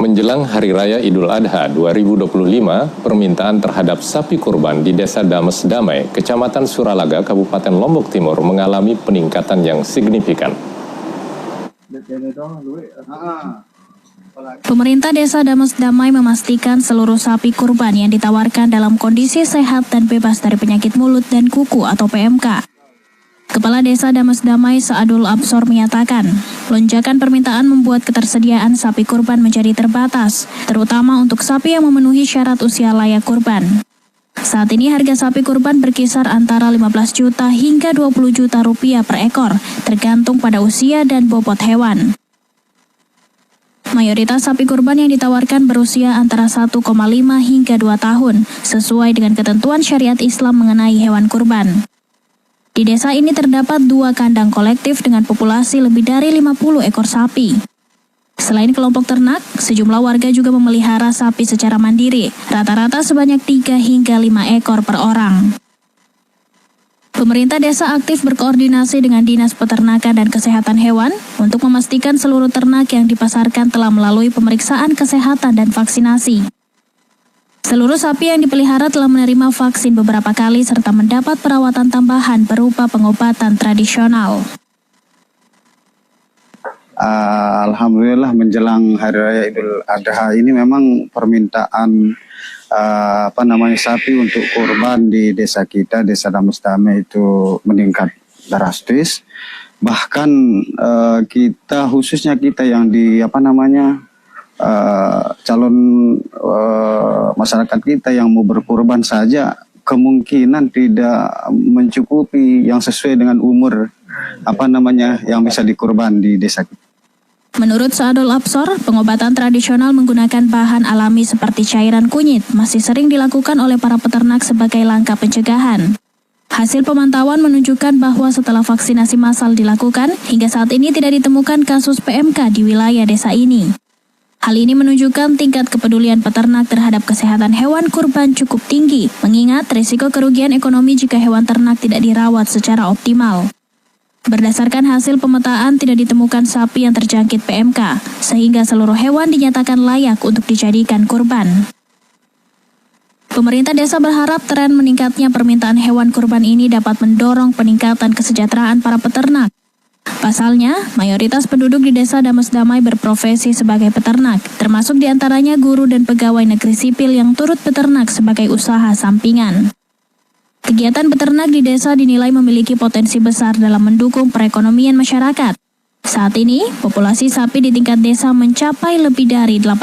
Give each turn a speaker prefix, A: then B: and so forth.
A: Menjelang Hari Raya Idul Adha 2025, permintaan terhadap sapi kurban di Desa Dames Damai, Kecamatan Suralaga, Kabupaten Lombok Timur mengalami peningkatan yang signifikan.
B: Pemerintah Desa Dames Damai memastikan seluruh sapi kurban yang ditawarkan dalam kondisi sehat dan bebas dari penyakit mulut dan kuku atau PMK. Kepala Desa Dames Damai Saadul Absor menyatakan, lonjakan permintaan membuat ketersediaan sapi kurban menjadi terbatas, terutama untuk sapi yang memenuhi syarat usia layak kurban. Saat ini harga sapi kurban berkisar antara 15 juta hingga 20 juta rupiah per ekor, tergantung pada usia dan bobot hewan. Mayoritas sapi kurban yang ditawarkan berusia antara 1,5 hingga 2 tahun, sesuai dengan ketentuan syariat Islam mengenai hewan kurban. Di desa ini terdapat 2 kandang kolektif dengan populasi lebih dari 50 ekor sapi. Selain kelompok ternak, sejumlah warga juga memelihara sapi secara mandiri, rata-rata sebanyak 3 hingga 5 ekor per orang. Pemerintah desa aktif berkoordinasi dengan Dinas Peternakan dan Kesehatan Hewan untuk memastikan seluruh ternak yang dipasarkan telah melalui pemeriksaan kesehatan dan vaksinasi. Seluruh sapi yang dipelihara telah menerima vaksin beberapa kali serta mendapat perawatan tambahan berupa pengobatan tradisional.
C: Alhamdulillah menjelang Hari Raya Idul Adha ini memang permintaan sapi untuk kurban di desa kita, Desa Dames Damai itu meningkat drastis. Bahkan khususnya kita yang di calon masyarakat kita yang mau berkurban saja kemungkinan tidak mencukupi yang sesuai dengan umur yang bisa dikurban di desa kita.
B: Menurut Saadul Absor, pengobatan tradisional menggunakan bahan alami seperti cairan kunyit masih sering dilakukan oleh para peternak sebagai langkah pencegahan. Hasil pemantauan menunjukkan bahwa setelah vaksinasi massal dilakukan, hingga saat ini tidak ditemukan kasus PMK di wilayah desa ini. Hal ini menunjukkan tingkat kepedulian peternak terhadap kesehatan hewan kurban cukup tinggi, mengingat risiko kerugian ekonomi jika hewan ternak tidak dirawat secara optimal. Berdasarkan hasil pemetaan, tidak ditemukan sapi yang terjangkit PMK, sehingga seluruh hewan dinyatakan layak untuk dijadikan kurban. Pemerintah desa berharap tren meningkatnya permintaan hewan kurban ini dapat mendorong peningkatan kesejahteraan para peternak. Pasalnya, mayoritas penduduk di Desa Dames Damai berprofesi sebagai peternak, termasuk diantaranya guru dan pegawai negeri sipil yang turut beternak sebagai usaha sampingan. Kegiatan beternak di desa dinilai memiliki potensi besar dalam mendukung perekonomian masyarakat. Saat ini, populasi sapi di tingkat desa mencapai lebih dari 8